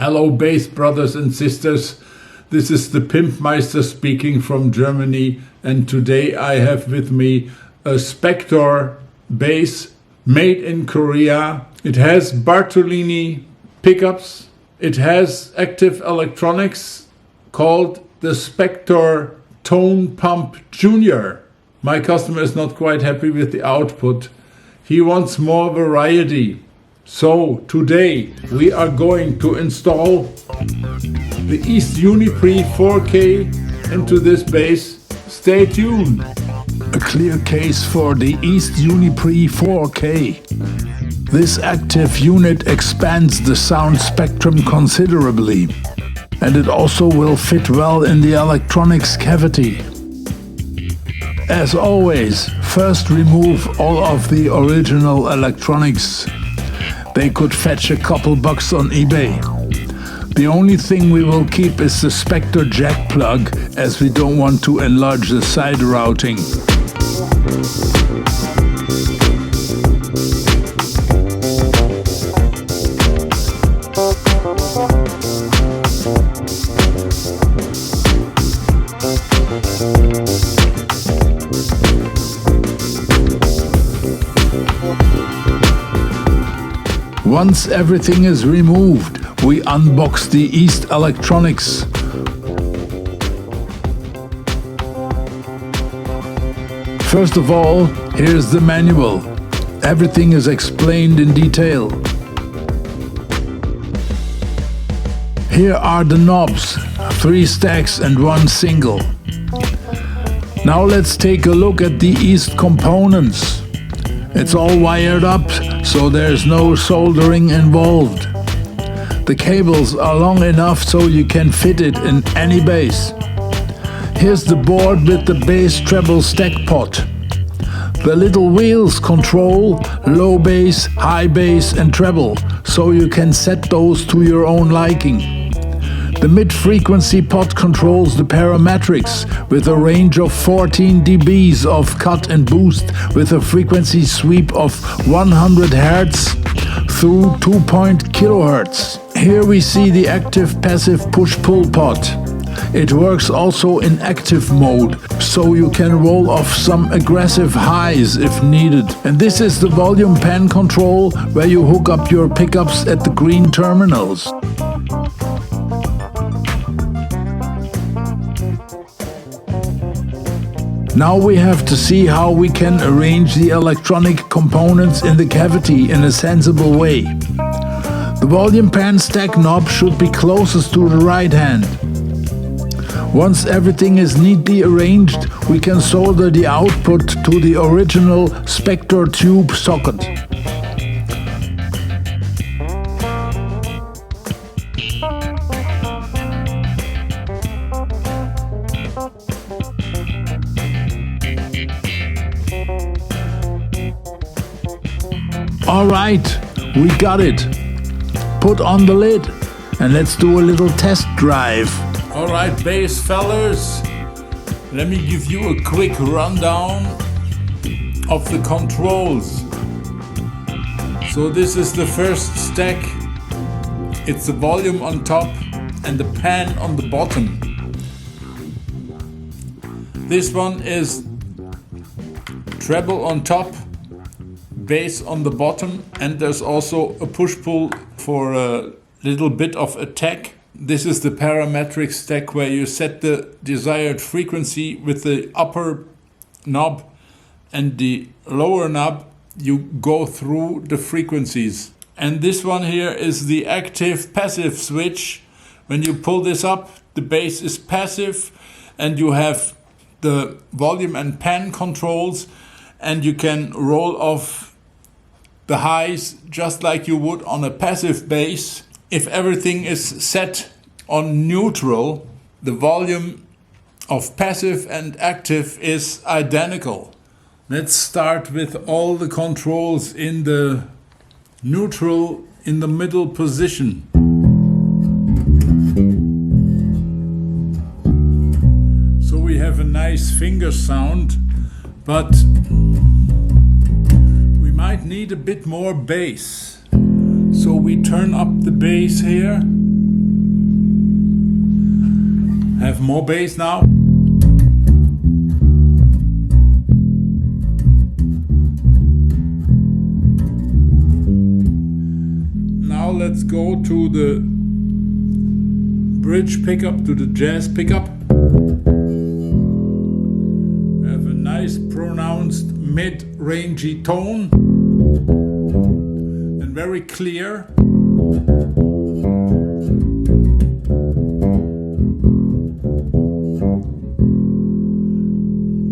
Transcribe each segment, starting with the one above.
Hello bass brothers and sisters, this is the Pimpmeister speaking from Germany, and today I have with me a Spector bass made in Korea. It has Bartolini pickups, it has active electronics called the Spector TonePump Junior. My customer is not quite happy with the output. He wants more variety. So today we are going to install the EAST Uni-Pre 4K into this bass. Stay tuned. A clear case for the EAST Uni-Pre 4K. This active unit expands the sound spectrum considerably, and it also will fit well in the electronics cavity. As always, first remove all of the original electronics. They could fetch a couple bucks on eBay. The only thing we will keep is the Spector jack plug, as we don't want to enlarge the side routing. Once everything is removed, we unbox the EAST electronics. First of all, here's the manual. Everything is explained in detail. Here are the knobs, 3 stacks and 1 single. Now let's take a look at the EAST components. It's all wired up, so there's no soldering involved. The cables are long enough so you can fit it in any bass. Here's the board with the bass treble stack pot. The little wheels control low bass, high bass and treble, so you can set those to your own liking. The mid-frequency pot controls the parametrics with a range of 14 dBs of cut and boost with a frequency sweep of 100 Hz through 2.0 kHz. Here we see the active-passive push-pull pot. It works also in active mode, so you can roll off some aggressive highs if needed. And this is the volume pan control, where you hook up your pickups at the green terminals. Now we have to see how we can arrange the electronic components in the cavity in a sensible way. The volume pan stack knob should be closest to the right hand. Once everything is neatly arranged, we can solder the output to the original Spector tube socket. Alright, we got it. Put on the lid and let's do a little test drive. Alright bass fellers, let me give you a quick rundown of the controls. So this is the first stack. It's the volume on top and the pan on the bottom. This one is treble on top, bass on the bottom, and there's also a push-pull for a little bit of attack. This is the parametric stack where you set the desired frequency with the upper knob, and the lower knob you go through the frequencies. And this one here is the active-passive switch. When you pull this up, the bass is passive, and you have the volume and pan controls, and you can roll off the highs just like you would on a passive bass. If everything is set on neutral, the volume of passive and active is identical. Let's start with all the controls in the neutral in the middle position. So we have a nice finger sound, but we might need a bit more bass. So we turn up the bass here Have more bass now. Now let's go to the bridge pickup, to the jazz pickup. Have a nice pronounced mid-rangey tone and very clear.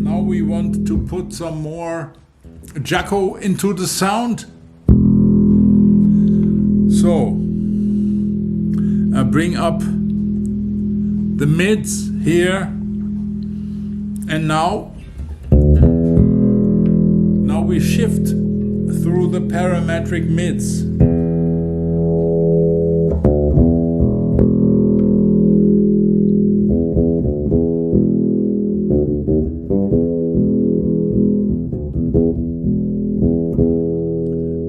Now we want to put some more Jaco into the sound. So I bring up the mids here, and now we shift through the parametric mids.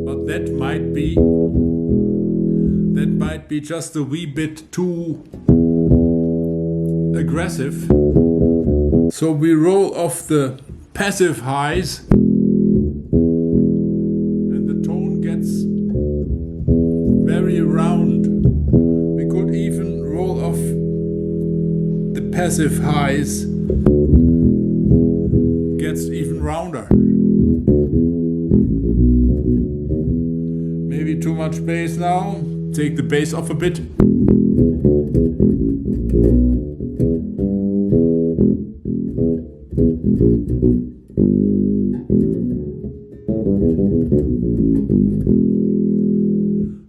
But that might be just a wee bit too aggressive. So we roll off the passive highs and the tone gets very round. We could even roll off the passive highs, gets even rounder. Maybe too much bass now. Take the bass off a bit.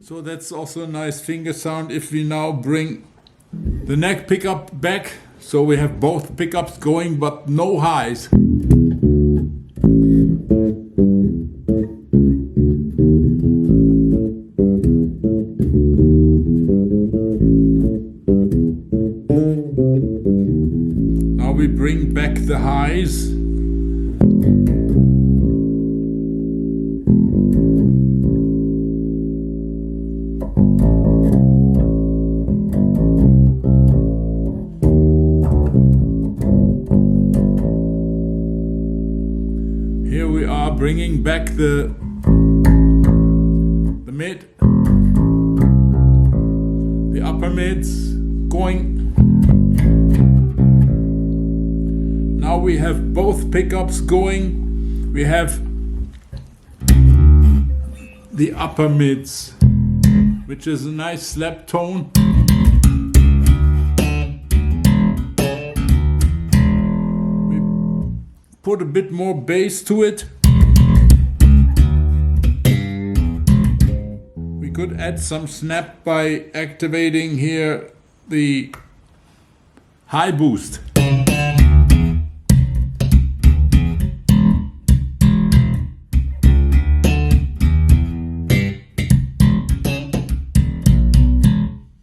So that's also a nice finger sound. If we now bring the neck pickup back, so we have both pickups going but no highs. Now we bring back the highs. Here we are bringing back the mid, the upper mids going. Now we have both pickups going. We have the upper mids, which is a nice slap tone. We put a bit more bass to it. We could add some snap by activating here the high boost.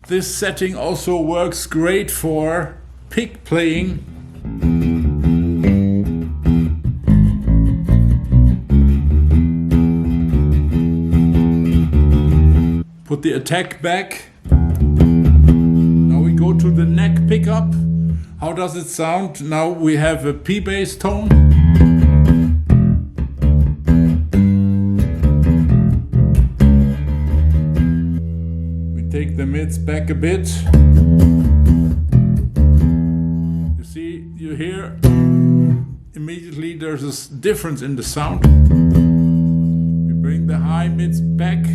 This setting also works great for pick playing. Put the attack back. Now we go to the neck pickup. How does it sound? Now we have a P bass tone. Take the mids back a bit. You see, you hear immediately there's a difference in the sound. We bring the high mids back.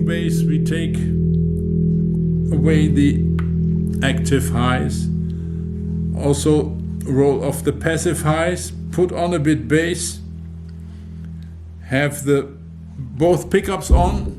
Bass, we take away the active highs, also roll off the passive highs, put on a bit bass, have the both pickups on.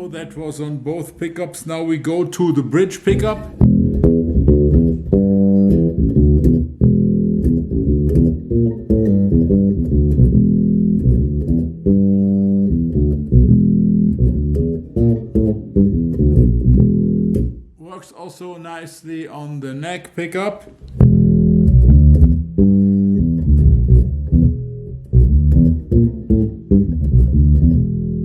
So that was on both pickups. Now we go to the bridge pickup. Works also nicely on the neck pickup.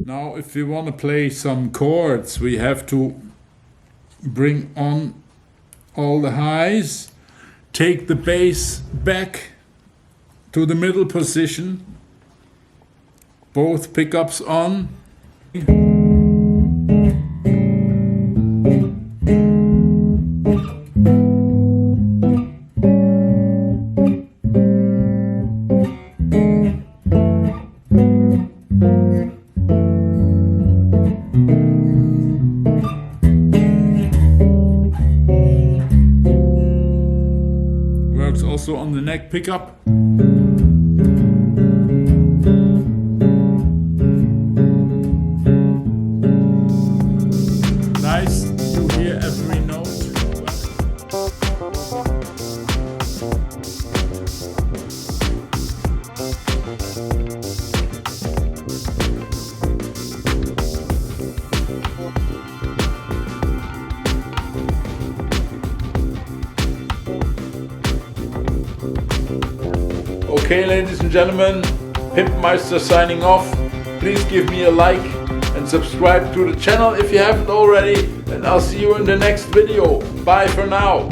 Now if we want to play some chords, we have to bring on all the highs, take the bass back to the middle position, both pickups on. Works also on the neck pickup. Nice to hear every note. Okay, ladies and gentlemen, Pimpmeister signing off. Please give me a like and subscribe to the channel if you haven't already, and I'll see you in the next video. Bye for now.